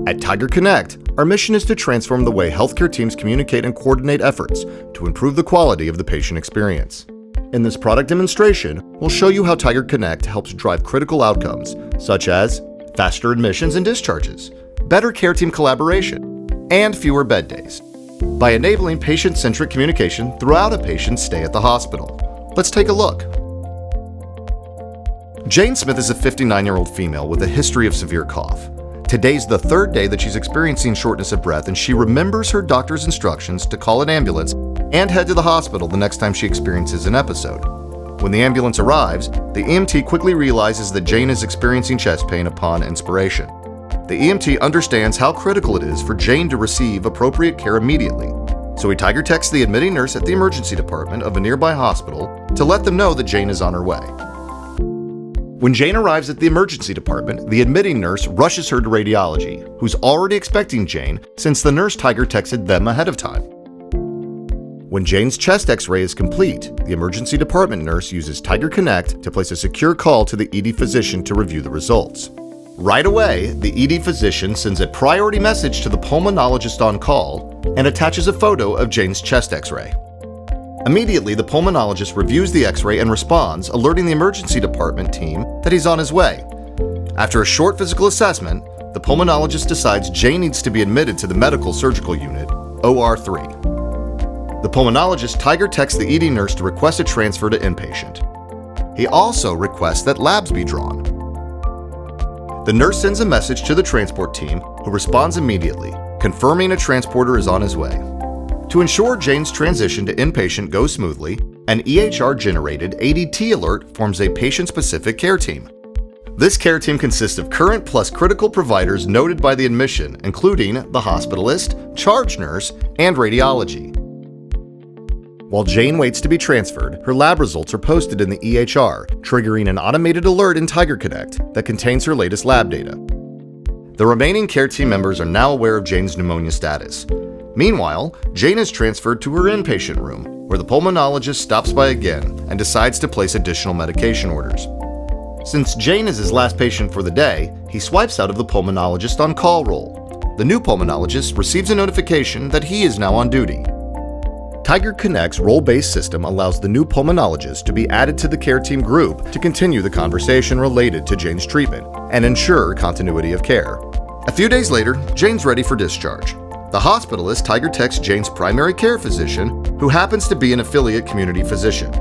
At TigerConnect, our mission is to transform the way healthcare teams communicate and coordinate efforts to improve the quality of the patient experience. In this product demonstration, we'll show you how TigerConnect helps drive critical outcomes, such as faster admissions and discharges, better care team collaboration, and fewer bed days, by enabling patient-centric communication throughout a patient's stay at the hospital. Let's take a look. Jane Smith is a 59-year-old female with a history of severe cough. Today's the third day that she's experiencing shortness of breath, and she remembers her doctor's instructions to call an ambulance and head to the hospital the next time she experiences an episode. When the ambulance arrives, the EMT quickly realizes that Jane is experiencing chest pain upon inspiration. The EMT understands how critical it is for Jane to receive appropriate care immediately, so he Tiger texts the admitting nurse at the emergency department of a nearby hospital to let them know that Jane is on her way. When Jane arrives at the emergency department, the admitting nurse rushes her to radiology, who's already expecting Jane since the nurse Tiger texted them ahead of time. When Jane's chest x-ray is complete, the emergency department nurse uses TigerConnect to place a secure call to the ED physician to review the results. Right away, the ED physician sends a priority message to the pulmonologist on call and attaches a photo of Jane's chest x-ray. Immediately, the pulmonologist reviews the x-ray and responds, alerting the emergency department team that he's on his way. After a short physical assessment, the pulmonologist decides Jane needs to be admitted to the medical surgical unit, OR3. The pulmonologist Tiger texts the ED nurse to request a transfer to inpatient. He also requests that labs be drawn. The nurse sends a message to the transport team, who responds immediately, confirming a transporter is on his way. To ensure Jane's transition to inpatient goes smoothly, an EHR-generated ADT alert forms a patient-specific care team. This care team consists of current plus critical providers noted by the admission, including the hospitalist, charge nurse, and radiology. While Jane waits to be transferred, her lab results are posted in the EHR, triggering an automated alert in TigerConnect that contains her latest lab data. The remaining care team members are now aware of Jane's pneumonia status. Meanwhile, Jane is transferred to her inpatient room, where the pulmonologist stops by again and decides to place additional medication orders. Since Jane is his last patient for the day, he swipes out of the pulmonologist on call roll. The new pulmonologist receives a notification that he is now on duty. TigerConnect's role-based system allows the new pulmonologist to be added to the care team group to continue the conversation related to Jane's treatment and ensure continuity of care. A few days later, Jane's ready for discharge. The hospitalist Tiger texts Jane's primary care physician, who happens to be an affiliate community physician.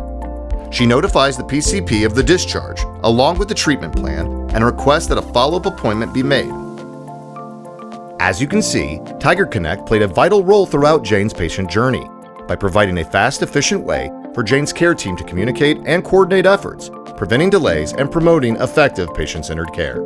She notifies the PCP of the discharge, along with the treatment plan, and requests that a follow-up appointment be made. As you can see, TigerConnect played a vital role throughout Jane's patient journey by providing a fast, efficient way for Jane's care team to communicate and coordinate efforts, preventing delays and promoting effective patient-centered care.